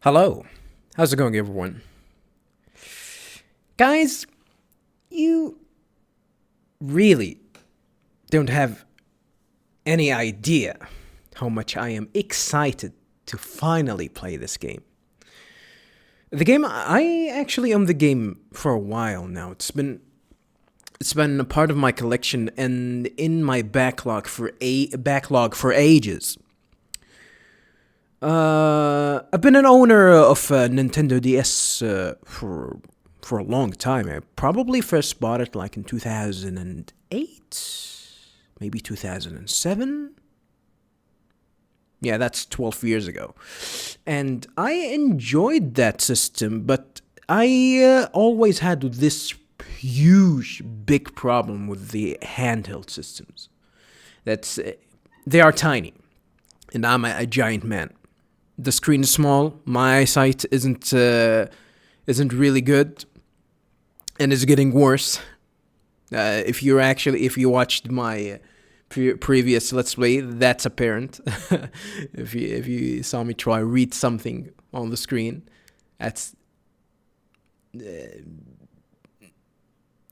Hello. How's it going, everyone? Guys, you really don't have any idea how much I am excited to finally play this game. The game I actually own the game for a while now. It's been a part of my collection and in my backlog for ages. I've been an owner of a Nintendo DS for a long time. I probably first bought it like in 2008, maybe 2007. Yeah, that's 12 years ago. And I enjoyed that system, but I always had this huge, big problem with the handheld systems. They are tiny, and I'm a giant man. The screen is small. My eyesight isn't really good, and is getting worse. If you watched my previous Let's Play, that's apparent. if you saw me try read something on the screen, that's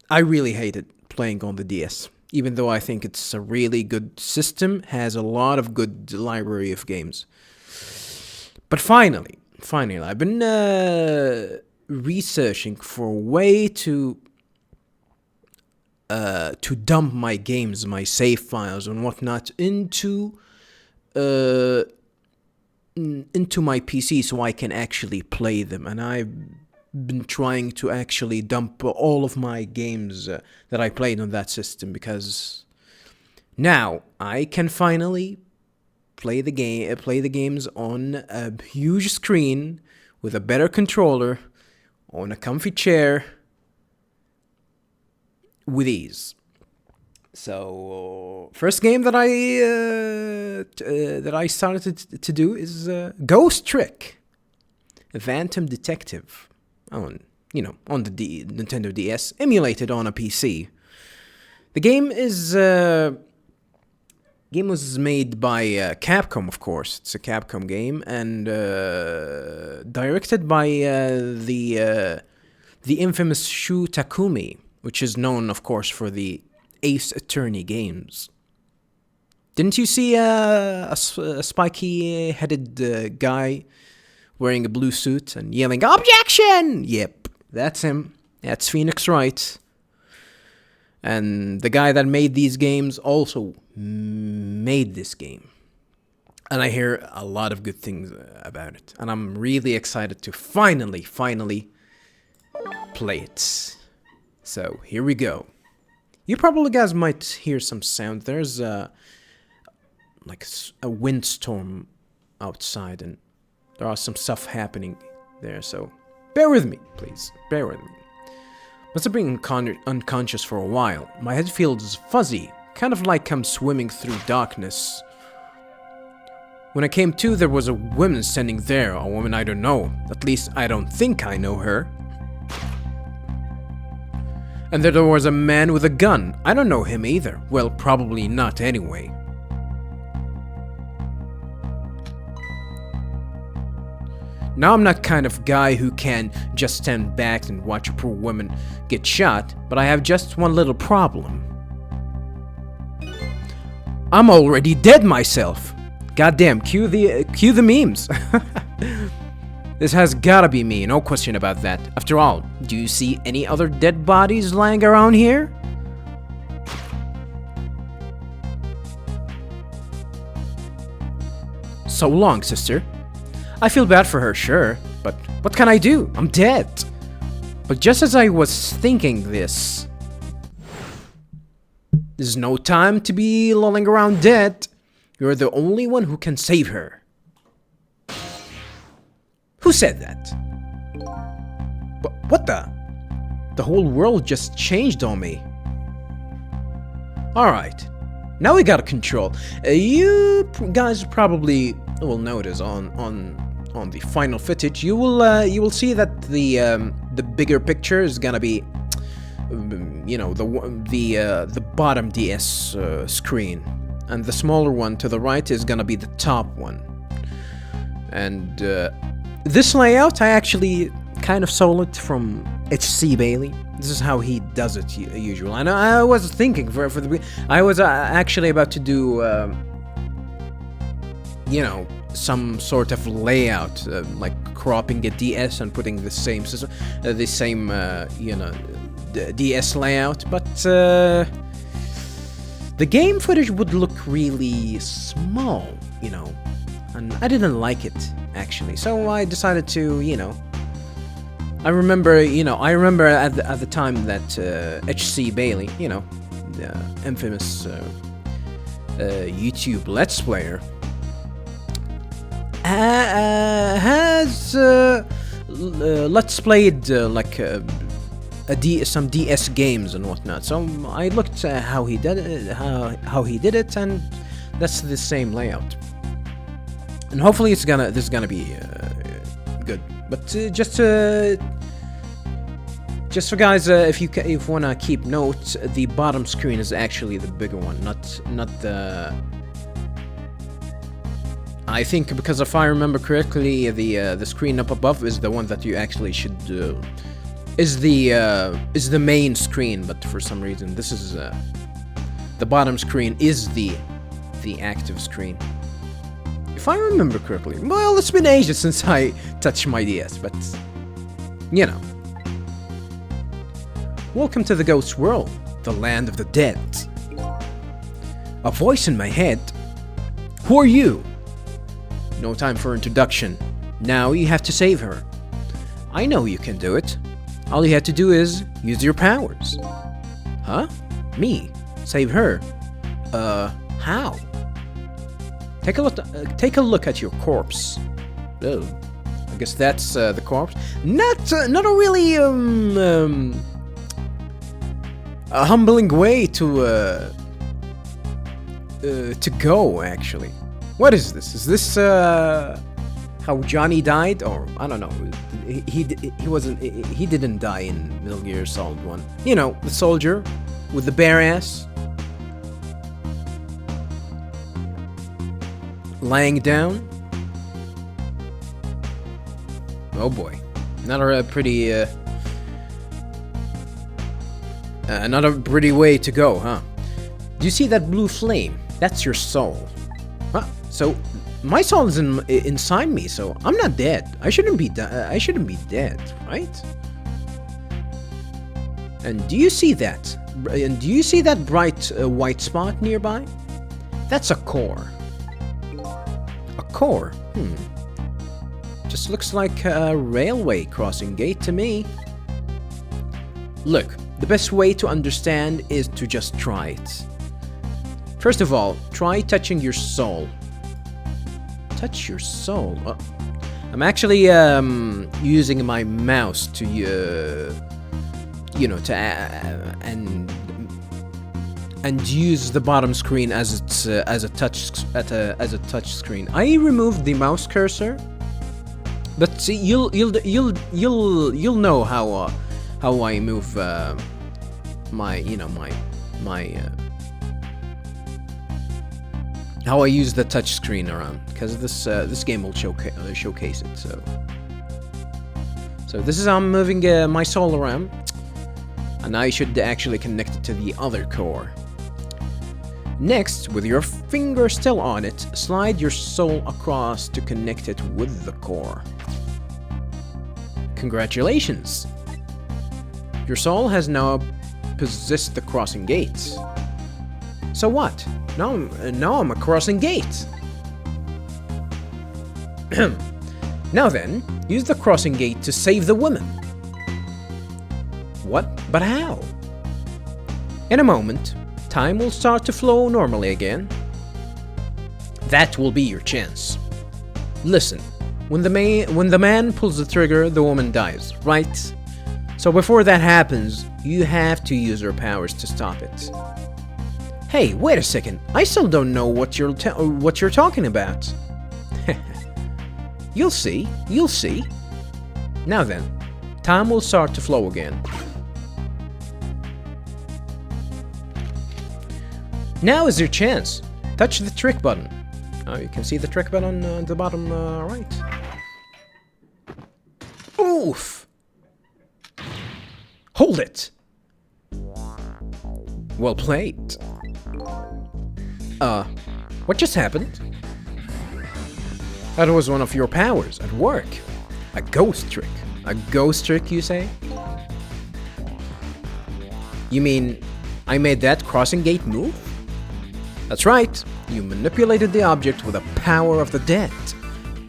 I really hated playing on the DS. Even though I think it's a really good system, has a lot of good library of games. But finally, I've been researching for a way to dump my games, my save files and whatnot into my PC so I can actually play them. And I've been trying to actually dump all of my games that I played on that system, because now I can finally play the games on a huge screen with a better controller on a comfy chair with ease. So first game that I started to do is Ghost Trick, Phantom Detective, on the Nintendo DS, emulated on a PC. The game was made by Capcom, of course. It's a Capcom game, and directed by the infamous Shu Takumi, which is known, of course, for the Ace Attorney games. Didn't you see a spiky-headed guy wearing a blue suit and yelling, "Objection!" Yep, that's him. That's Phoenix Wright. And the guy that made these games also made this game. And I hear a lot of good things about it. And I'm really excited to finally play it. So, here we go. You probably guys might hear some sound. There's like a windstorm outside, and there are some stuff happening there, so bear with me, please. Bear with me. Must have been unconscious for a while. My head feels fuzzy, kind of like I'm swimming through darkness. When I came to, there was a woman standing there, a woman I don't know. At least I don't think I know her. And there was a man with a gun. I don't know him either. Well, probably not anyway. Now I'm not kind of guy who can just stand back and watch a poor woman get shot, but I have just one little problem. I'm already dead myself. Goddamn, cue the memes. This has gotta be me, no question about that. After all, do you see any other dead bodies lying around here? So long, sister. I feel bad for her, sure, but what can I do? I'm dead. But just as I was thinking this, there's no time to be lolling around dead. You're the only one who can save her. Who said that? What the? The whole world just changed on me. Alright, now we got control. You guys probably will notice on the final footage, you will see that the bigger picture is gonna be, the bottom DS screen, and the smaller one to the right is gonna be the top one. And This layout, I actually kind of stole it from HC Bailey. This is how he does it usually. And I was thinking for the... I was actually about to do, you know, some sort of layout, like cropping a DS and putting the same system, you know, the DS layout, but the game footage would look really small, you know, and I didn't like it actually. So I decided to, you know, I remember at the time that HC Bailey, you know, the infamous YouTube Let's Player, has Let's Played like some DS games and whatnot. So I looked at how he did it, how he did it, and that's the same layout. And hopefully this is gonna be good. But just for guys, if you wanna keep note, the bottom screen is actually the bigger one, not the. I think, because if I remember correctly, the screen up above is the one that you actually should is the main screen. But for some reason, this is the bottom screen is the active screen. If I remember correctly. Well, it's been ages since I touched my DS, but you know. Welcome to the Ghost World, the land of the dead. A voice in my head. Who are you? No time for introduction. Now you have to save her. I know you can do it. All you have to do is use your powers. Huh? Me? Save her? How? Take a look at your corpse. Oh, I guess that's the corpse. Not a really a humbling way to go, actually. What is this? Is this how Johnny died? Or I don't know. He didn't die in Metal Gear Solid 1. You know, the soldier with the bare ass lying down. Oh boy, not a pretty way to go, huh? Do you see that blue flame? That's your soul. Huh? So my soul is inside me, so I'm not dead. I shouldn't be dead, right? And do you see that? And do you see that bright white spot nearby? That's a core. A core? Just looks like a railway crossing gate to me. Look, the best way to understand is to just try it. First of all, try touching your soul. Touch your soul? Oh. I'm actually using my mouse to you know, to and use the bottom screen as it's as a touch screen. I removed the mouse cursor, but see, you'll know how I move my how I use the touch screen around, because this game will showcase it. So this is how I'm moving my soul around, and I should actually connect it to the other core. Next, with your finger still on it, slide your soul across to connect it with the core. Congratulations! Your soul has now possessed the crossing gates. So what? Now I'm a crossing gate. Now then, use the crossing gate to save the woman. What? But how? In a moment, time will start to flow normally again. That will be your chance. Listen, when the man pulls the trigger, the woman dies, right? So before that happens, you have to use your powers to stop it. Hey, wait a second. I still don't know what you're talking about. You'll see. You'll see. Now then, time will start to flow again. Now is your chance. Touch the trick button. Oh, you can see the trick button on the bottom right. Oof! Hold it! Well played. What just happened? That was one of your powers at work. A ghost trick. A ghost trick, you say? You mean I made that crossing gate move? That's right. You manipulated the object with the power of the dead.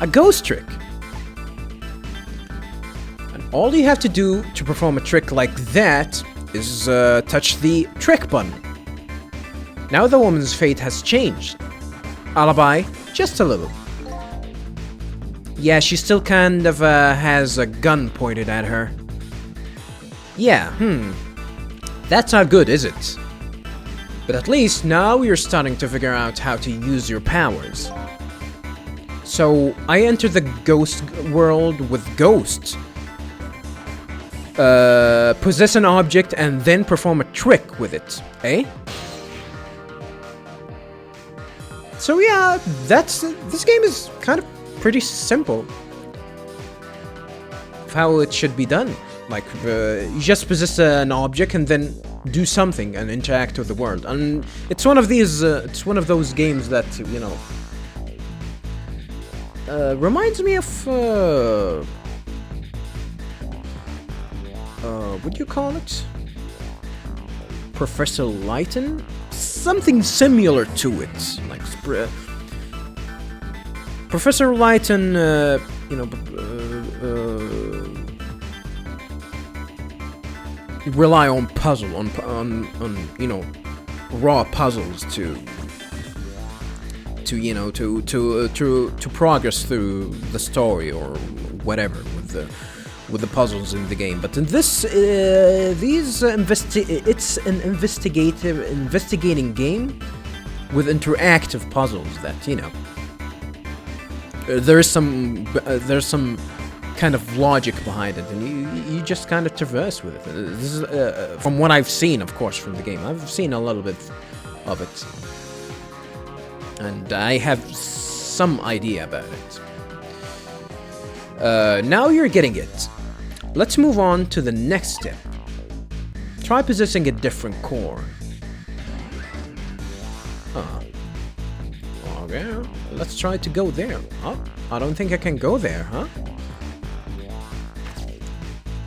A ghost trick. And all you have to do to perform a trick like that is touch the trick button. Now the woman's fate has changed. Alibi, just a little. Yeah, she still kind of has a gun pointed at her. Yeah, That's not good, is it? But at least now you're starting to figure out how to use your powers. So, I enter the ghost world with ghosts. Possess an object and then perform a trick with it, eh? So yeah, this game is kind of pretty simple of how it should be done. Like, you just possess an object and then do something and interact with the world. And it's one of these, it's one of those games that, you know, reminds me of, what do you call it? Professor Layton? Something similar to it. Like, Professor Layton, you know, rely on puzzle, on you know, raw puzzles to you know, to progress through the story or whatever with the puzzles in the game. But in this, it's an investigating game with interactive puzzles that, you know, there's some kind of logic behind it, and you just kind of traverse with it. This is from what I've seen, of course, from the game. I've seen a little bit of it, and I have some idea about it. Now you're getting it. Let's move on to the next step. Try possessing a different core. Okay, let's try to go there. Oh, I don't think I can go there, huh?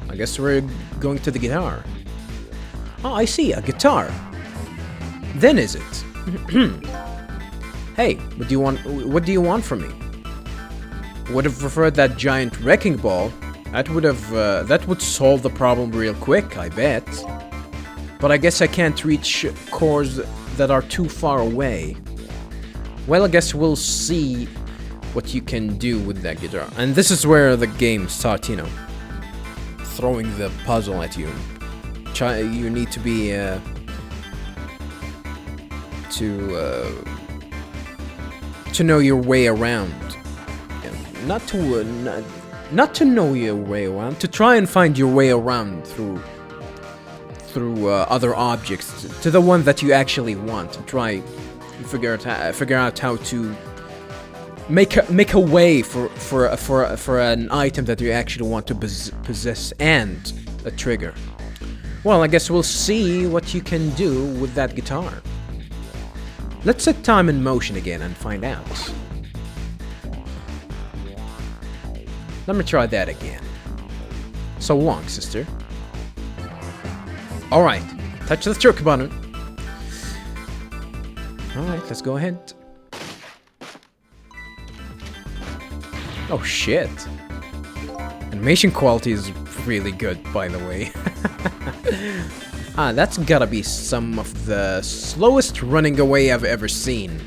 I guess we're going to the guitar. Oh, I see, a guitar. Then is it? Hey, what do you want from me? Would have preferred that giant wrecking ball. That would solve the problem real quick, I bet. But I guess I can't reach cores that are too far away. Well, I guess we'll see what you can do with that guitar. And this is where the game starts, you know, throwing the puzzle at you. You need to be to know your way around. Not to know your way around, to try and find your way around through other objects to the one that you actually want. To try figure out how to make a way for an item that you actually want to possess and a trigger. Well, I guess we'll see what you can do with that guitar. Let's set time in motion again and find out. Let me try that again. So long, sister. Alright, touch the trick button. Alright, let's go ahead. Oh shit. Animation quality is really good, by the way. That's gotta be some of the slowest running away I've ever seen.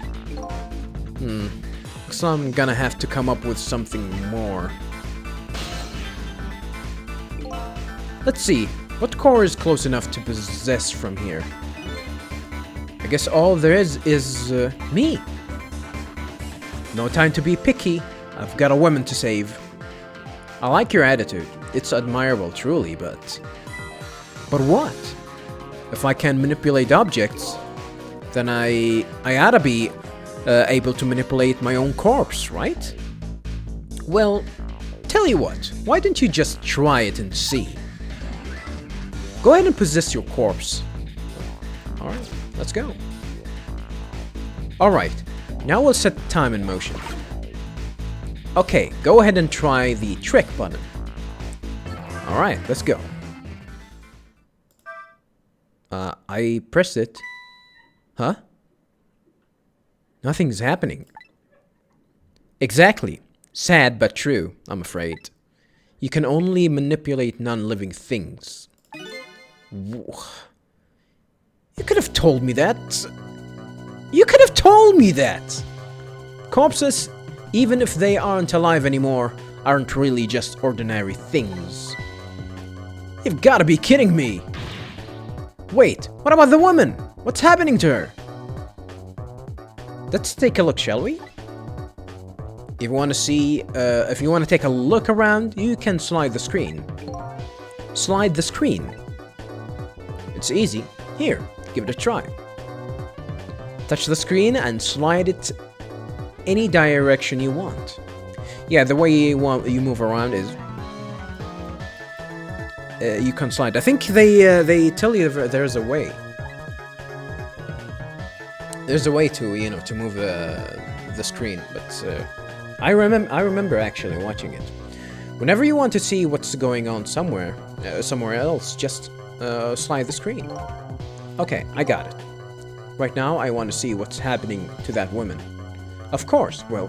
So I'm gonna have to come up with something more. Let's see, what core is close enough to possess from here? I guess all there is me. No time to be picky. I've got a woman to save. I like your attitude. It's admirable, truly, but what? If I can manipulate objects, then I oughta be able to manipulate my own corpse, right? Well, Tell you what, why don't you just try it and see? Go ahead and possess your corpse. Alright, let's go. Alright, now we'll set the time in motion. Okay, go ahead and try the trick button. Alright, let's go. I pressed it. Huh? Nothing's happening. Exactly. Sad but true, I'm afraid. You can only manipulate non-living things. You could have told me that. You could have told me that! Corpses, even if they aren't alive anymore, aren't really just ordinary things. You've gotta be kidding me! Wait, what about the woman? What's happening to her? Let's take a look, shall we? If you want to see, if you want to take a look around, you can slide the screen. Slide the screen. It's easy. Here, give it a try. Touch the screen and slide it any direction you want. Yeah, the way you move around is you can slide. I think they tell you there's a way. There's a way to to move the screen, but I remember actually watching it. Whenever you want to see what's going on somewhere else, just slide the screen. Okay, I got it. Right now, I want to see what's happening to that woman. Of course, well,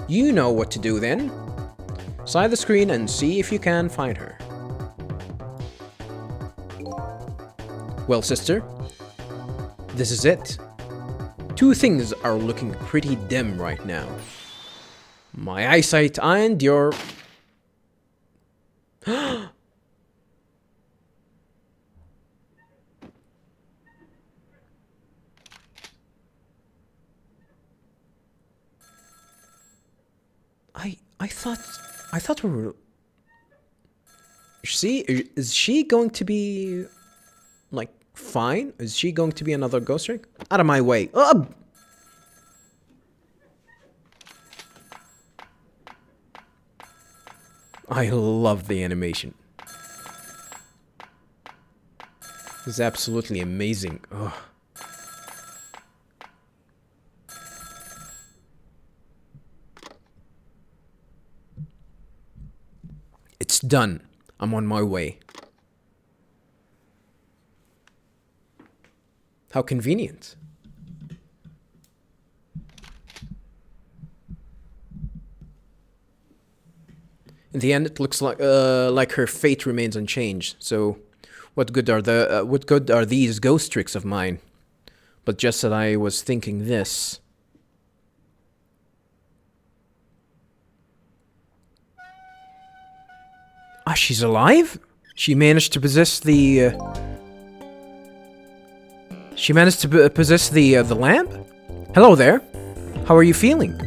you know what to do then. Slide the screen and see if you can find her. Well, sister, this is it. Two things are looking pretty dim right now. My eyesight and your... I thought we were... Is she going to be... like, fine? Is she going to be another ghost trick? Out of my way. I love the animation. It's absolutely amazing. Ugh. It's done. I'm on my way. How convenient. In the end, it looks like her fate remains unchanged. So, what good are these ghost tricks of mine? But just as I was thinking this. Ah, she's alive? She managed to possess the... She managed to possess the lamp? Hello there. How are you feeling?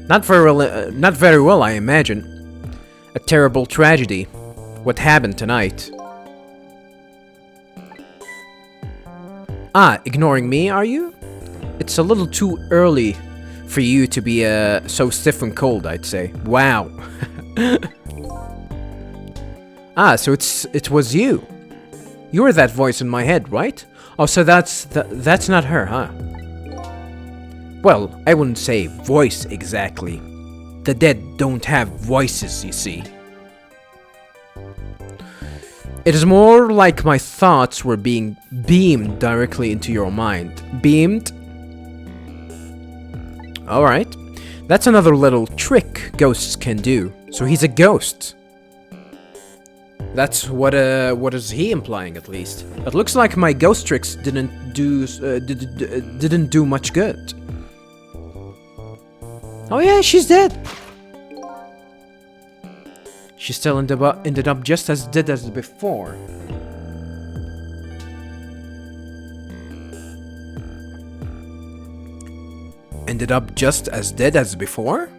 Not very well, I imagine. A terrible tragedy. What happened tonight? Ah, ignoring me, are you? It's a little too early for you to be so stiff and cold, I'd say. Wow. Ah, so it was you. You were that voice in my head, right? Oh, so that's not her, huh? Well, I wouldn't say voice exactly. The dead don't have voices, you see. It is more like my thoughts were being beamed directly into your mind. Beamed? Alright. That's another little trick ghosts can do. So he's a ghost. That's what is he implying, at least? It looks like my ghost tricks didn't do much good. Oh yeah, she's dead. She still ended up just as dead as before. Ended up just as dead as before?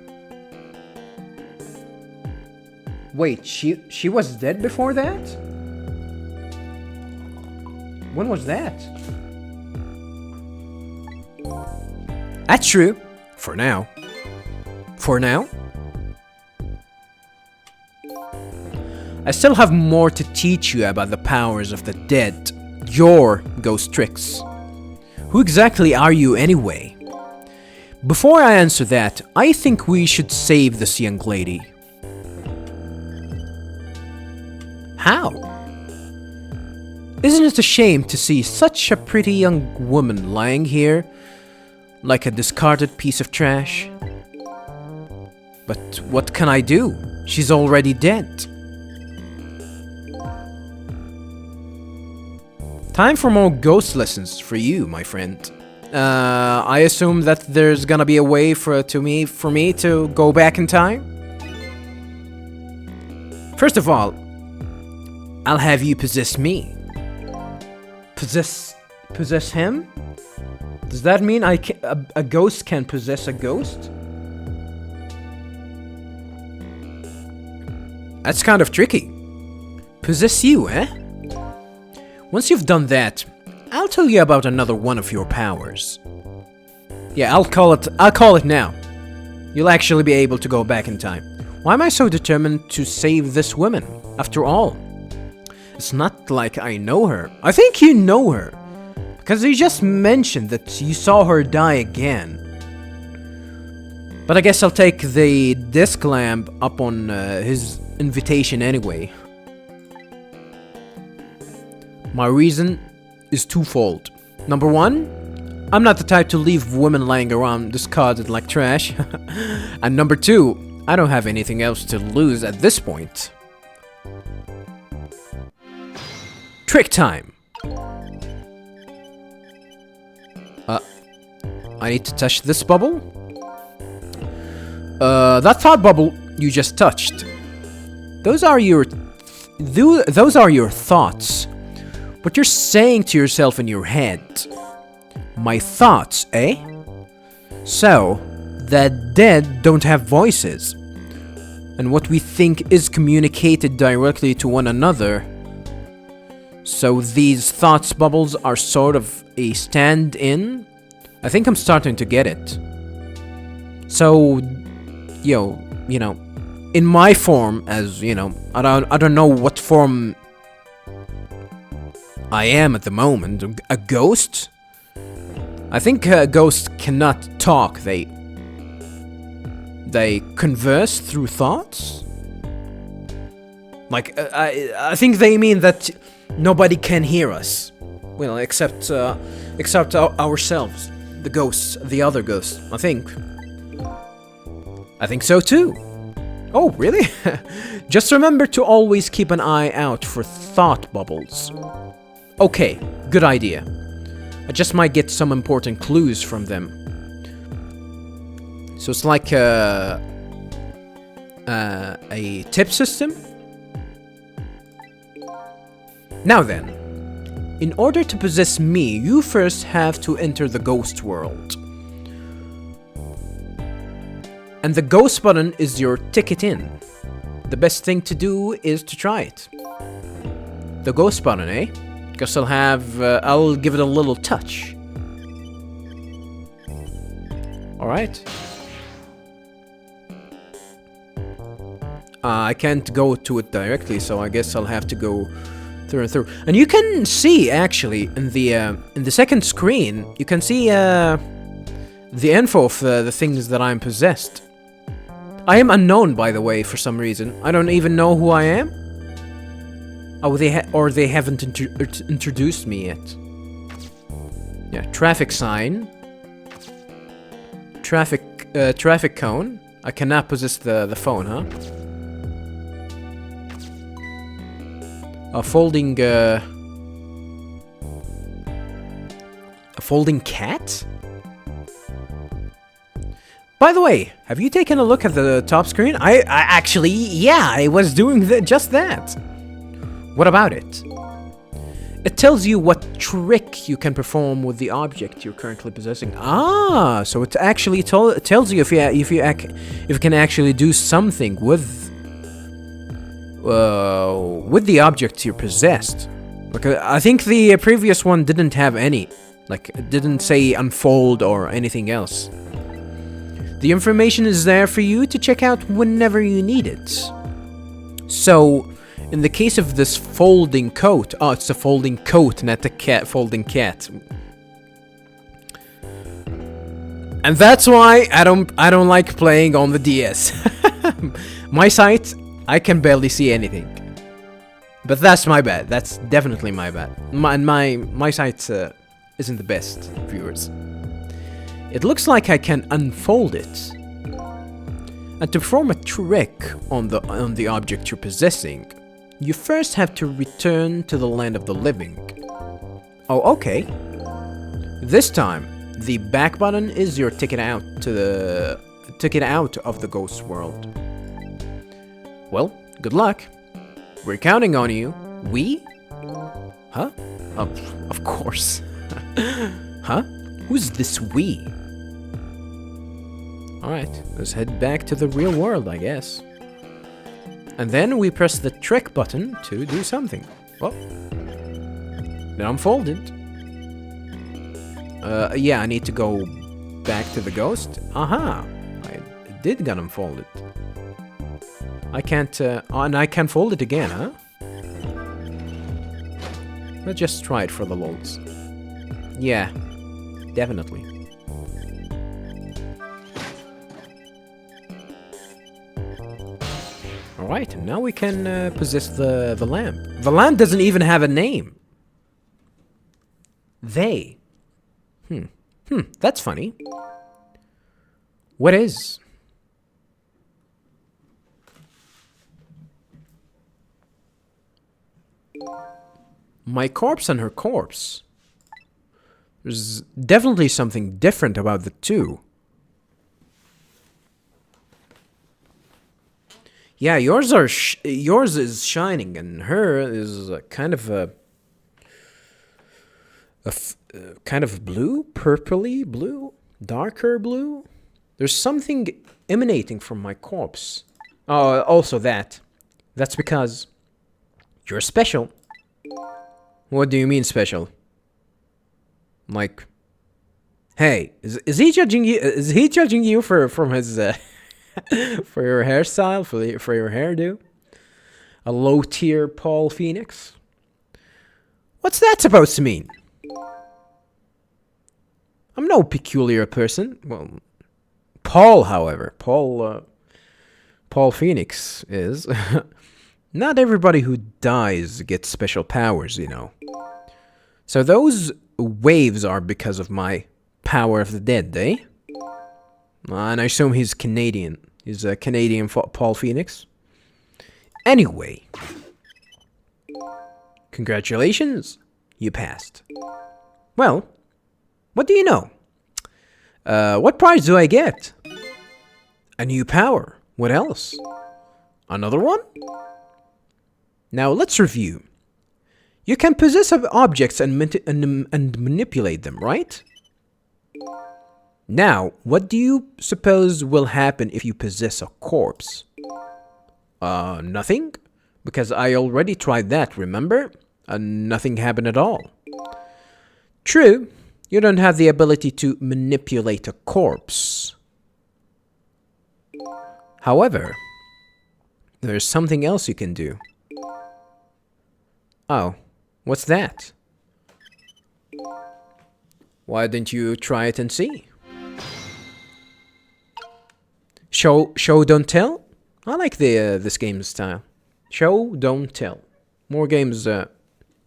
Wait, she was dead before that? When was that? That's true. For now. For now? I still have more to teach you about the powers of the dead. Your ghost tricks. Who exactly are you anyway? Before I answer that, I think we should save this young lady. How? Isn't it a shame to see such a pretty young woman lying here like a discarded piece of trash? But what can I do? She's already dead. Time for more ghost lessons for you, my friend. I assume that there's gonna be a way for me to go back in time. First of all, I'll have you possess me. Possess him? Does that mean a ghost can possess a ghost? That's kind of tricky. Possess you, eh? Once you've done that, I'll tell you about another one of your powers. Yeah, I'll call it now. You'll actually be able to go back in time. Why am I so determined to save this woman? After all, it's not like I know her. I think you know her, because you just mentioned that you saw her die again. But I guess I'll take the disc lamp up on his invitation anyway. My reason is twofold. Number one, I'm not the type to leave women lying around discarded like trash. And number two, I don't have anything else to lose at this point. Trick time! I need to touch this bubble? That thought bubble you just touched. Those are your thoughts. What you're saying to yourself in your head. My thoughts, eh? So, the dead don't have voices. And what we think is communicated directly to one another. So these thoughts bubbles are sort of a stand-in? I think I'm starting to get it. So, you know, in my form as, I don't know what form I am at the moment. A ghost? I think ghosts cannot talk. They converse through thoughts? Like, I think they mean that nobody can hear us. Well, except ourselves. The ghosts, the other ghosts, I think. I think so too. Oh, really? Just remember to always keep an eye out for thought bubbles. Okay, good idea. I just might get some important clues from them. So it's like a tip system? Now then, in order to possess me, you first have to enter the ghost world. And the ghost button is your ticket in. The best thing to do is to try it. The ghost button, eh? Guess I'll give it a little touch. Alright. I can't go to it directly, so I guess I'll have to go through and through. And you can see, actually, in the second screen, you can see the info of the things that I'm possessed. I am unknown, by the way, for some reason. I don't even know who I am. Oh, they haven't introduced me yet. Yeah, traffic sign. Traffic cone. I cannot possess the phone, huh? A folding cat? By the way, have you taken a look at the top screen? I actually, yeah, I was doing just that. What about it? It tells you what trick you can perform with the object you're currently possessing. Ah, so it actually tells you if you can actually do something with the object you're possessed. Because I think the previous one didn't have any, like it didn't say unfold or anything else. The information is there for you to check out whenever you need it. So, In the case of this folding coat... Oh, it's a folding coat, not a cat. Folding cat. And that's why I don't like playing on the DS. My sight, I can barely see anything. But that's my bad. That's definitely my bad. My sight isn't the best, viewers. It looks like I can unfold it. And to perform a trick on the object you're possessing, you first have to return to the land of the living. Oh, okay. This time, the back button is your ticket out of the ghost world. Well, good luck. We're counting on you. We? Huh? Of course. Huh? Who's this we? Alright, let's head back to the real world, I guess. And then we press the trick button to do something. Well, then I'm folded. Yeah, I need to go back to the ghost. Aha! I did get unfolded. I can't, and I can fold it again, huh? Let's just try it for the lols. Yeah, definitely. Alright, now we can possess the lamp. The lamp doesn't even have a name. They. That's funny. What is? My corpse and her corpse. There's definitely something different about the two. Yeah, yours is shining, and her is kind of kind of blue, purpley blue, darker blue. There's something emanating from my corpse. Oh, also that. That's because you're special. What do you mean special? Like, hey, is he judging you? Is he judging you from his for your hairstyle, for your hairdo? A low tier Paul Phoenix? What's that supposed to mean? I'm no peculiar person. Well, Paul, however, Paul Phoenix is. Not everybody who dies gets special powers, you know. So those waves are because of my power of the dead, eh? And I assume he's Canadian. He's a Canadian Paul Phoenix. Anyway. Congratulations. You passed. Well, what do you know? What prize do I get? A new power. What else? Another one? Now let's review. You can possess objects and manipulate them, right? Now, what do you suppose will happen if you possess a corpse? Nothing? Because I already tried that, remember? Nothing happened at all. True, you don't have the ability to manipulate a corpse. However, there's something else you can do. Oh, what's that? Why didn't you try it and see? Show, don't tell? I like this game's style. Show, don't tell. More games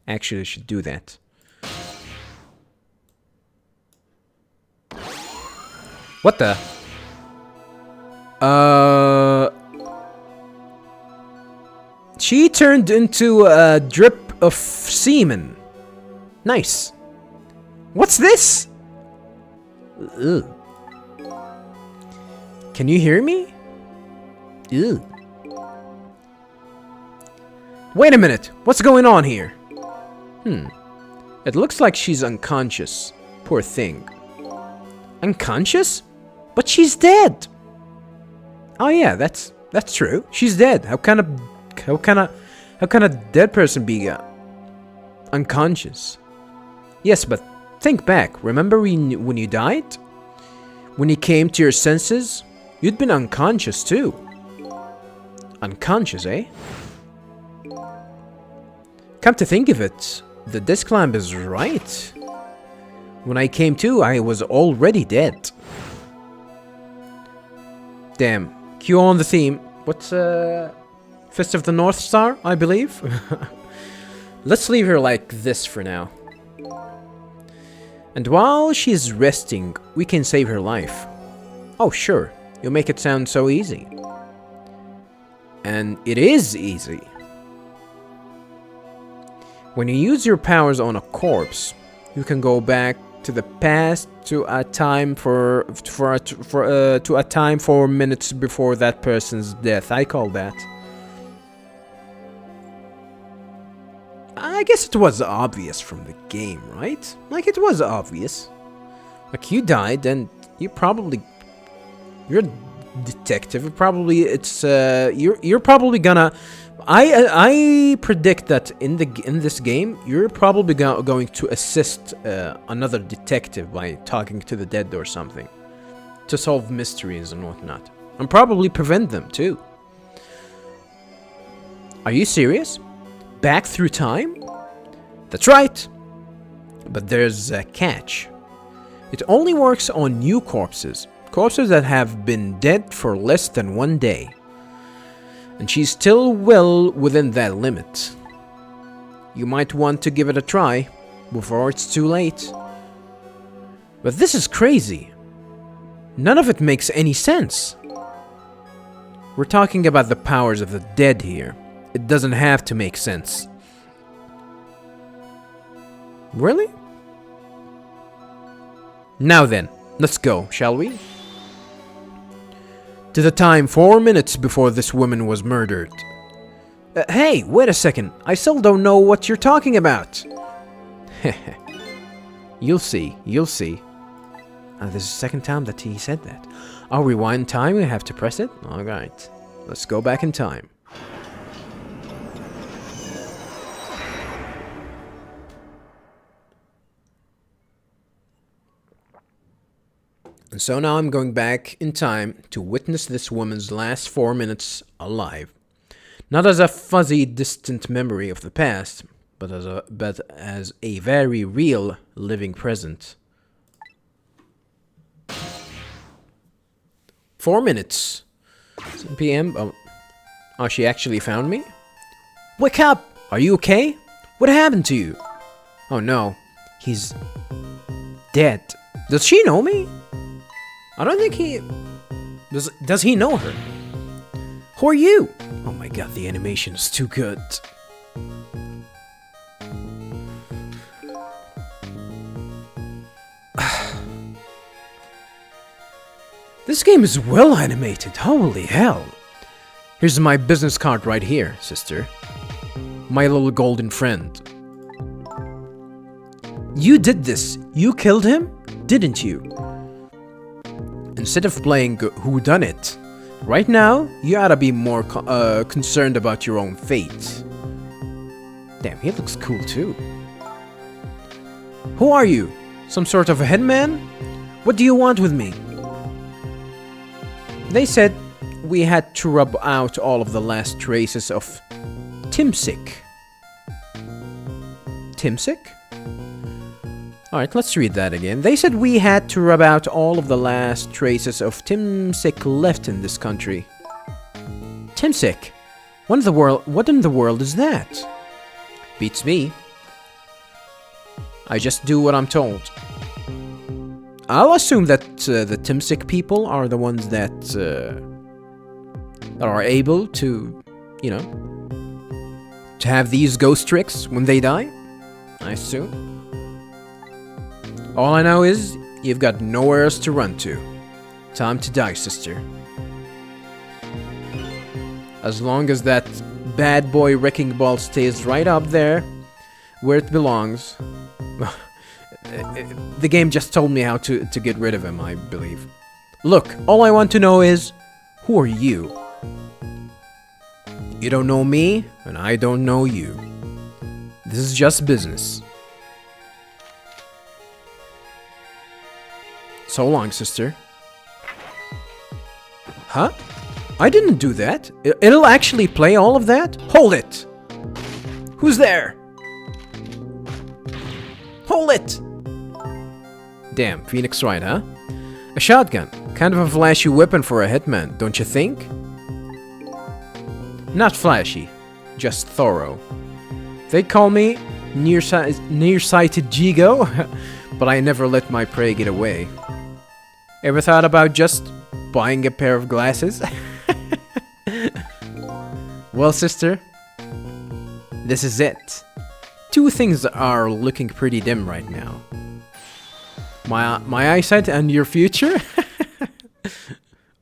actually should do that. What the? She turned into a drip of semen. Nice. What's this? Ugh. Can you hear me? Ugh. Wait a minute. What's going on here? It looks like she's unconscious. Poor thing. Unconscious? But she's dead. Oh yeah, that's true. She's dead. How can a dead person be unconscious? Yes, but think back. Remember when you died? When you came to your senses? You'd been unconscious too. Unconscious, eh? Come to think of it, the disc lamp is right. When I came to, I was already dead. Damn. Cue on the theme. What's, Fist of the North Star, I believe? Let's leave her like this for now. And while she's resting, we can save her life. Oh, sure. You make it sound so easy. And it is easy. When you use your powers on a corpse, you can go back to the past to a time to a time 4 minutes before that person's death. I call that. I guess it was obvious from the game, right? Like, it was obvious. Like, you died, and you're a detective. Probably it's you're probably gonna. I predict that in this game you're probably going to assist another detective by talking to the dead or something, to solve mysteries and whatnot, and probably prevent them too. Are you serious? Back through time? That's right. But there's a catch. It only works on new corpses. Corpses that have been dead for less than 1 day. And she's still well within that limit. You might want to give it a try before it's too late. But this is crazy. None of it makes any sense. We're talking about the powers of the dead here. It doesn't have to make sense. Really? Now then, let's go, shall we? To the time 4 minutes before this woman was murdered. Hey, wait a second. I still don't know what you're talking about. You'll see, you'll see. This is the second time that he said that. I'll rewind time, we have to press it? Alright, let's go back in time. And so now I'm going back in time to witness this woman's last 4 minutes alive. Not as a fuzzy, distant memory of the past, but as a very real, living present. 4 minutes. 7 p.m. Oh, she actually found me? Wake up! Are you okay? What happened to you? Oh no, he's dead. Does she know me? I don't think he... Does he know her? Who are you? Oh my god, the animation is too good. This game is well animated, holy hell. Here's my business card right here, sister. My little golden friend. You did this. You killed him, didn't you? Instead of playing whodunit, right now, you oughta be more concerned about your own fate. Damn, he looks cool too. Who are you? Some sort of a headman? What do you want with me? They said we had to rub out all of the last traces of Timsik. Timsik? Alright, let's read that again. They said we had to rub out all of the last traces of Timsik left in this country. Timsik? What in the world is that? Beats me. I just do what I'm told. I'll assume that the Timsik people are the ones that are able to, you know, to have these ghost tricks when they die. I assume. All I know is, you've got nowhere else to run to. Time to die, sister. As long as that bad boy wrecking ball stays right up there, where it belongs. The game just told me how to get rid of him, I believe. Look, all I want to know is, who are you? You don't know me, and I don't know you. This is just business. So long, sister. Huh? I didn't do that. It'll actually play all of that? Hold it! Who's there? Pull it! Damn, Phoenix right, huh? A shotgun. Kind of a flashy weapon for a hitman, don't you think? Not flashy, just thorough. They call me nearsighted Jigo, but I never let my prey get away. Ever thought about just buying a pair of glasses? Well, sister, this is it. Two things are looking pretty dim right now. My eyesight and your future?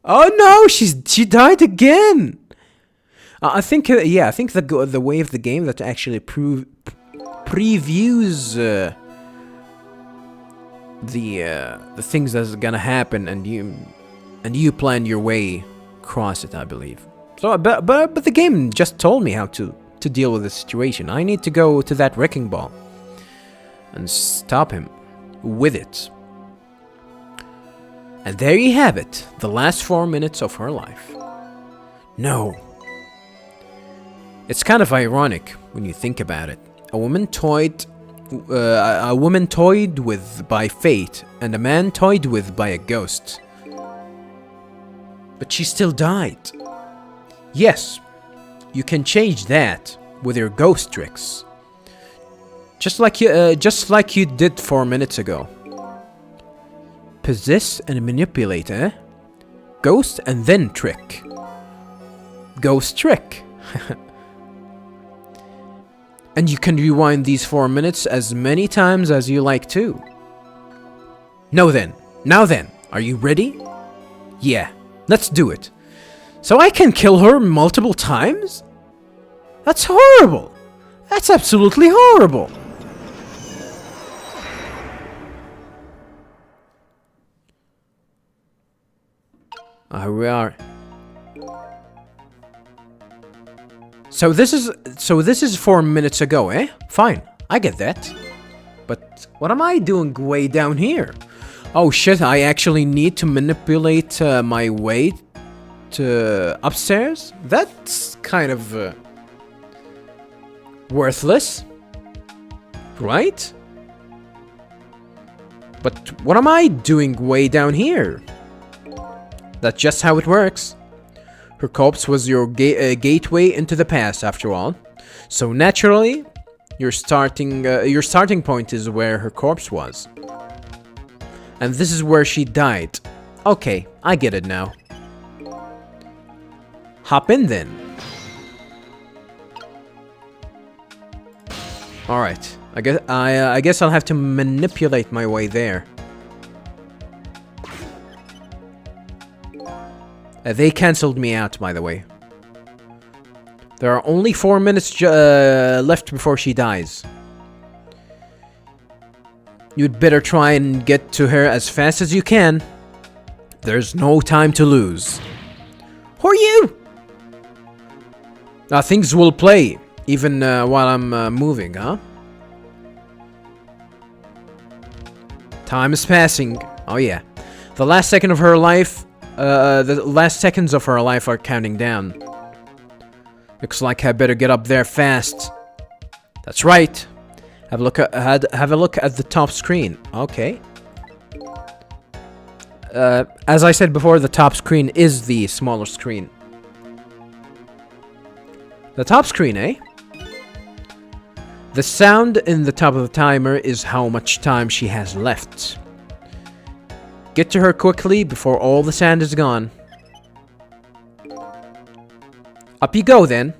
Oh no, she died again. I think the way of the game that actually previews the things that's gonna happen, and you plan your way across it, I believe. So, but the game just told me how to deal with the situation. I need to go to that wrecking ball and stop him with it. And there you have it, the last 4 minutes of her life. No. It's kind of ironic when you think about it. A woman toyed with by fate, and a man toyed with by a ghost. But she still died. Yes, you can change that with your ghost tricks. Just like you did 4 minutes ago. Possess and manipulate, eh? Ghost and then trick. Ghost trick. And you can rewind these 4 minutes as many times as you like too. Now then, are you ready? Yeah, let's do it. So I can kill her multiple times? That's horrible. That's absolutely horrible. Here we are. So this is 4 minutes ago, eh? Fine, I get that. But what am I doing way down here? Oh shit, I actually need to manipulate my way to upstairs? That's kind of worthless, right? But what am I doing way down here? That's just how it works. Her corpse was your gateway into the past, after all. So naturally, your starting point is where her corpse was. And this is where she died. Okay, I get it now. Hop in then. Alright, I guess I'll have to manipulate my way there. They cancelled me out, by the way. There are only 4 minutes left before she dies. You'd better try and get to her as fast as you can. There's no time to lose. Who are you? Things will play, even while I'm moving, huh? Time is passing. Oh yeah. The last second of her life... the last seconds of her life are counting down. Looks like I better get up there fast. That's right. Have a look at the top screen. Okay. As I said before, the top screen is the smaller screen. The top screen, eh? The sound in the top of the timer is how much time she has left. Get to her quickly before all the sand is gone. Up you go then.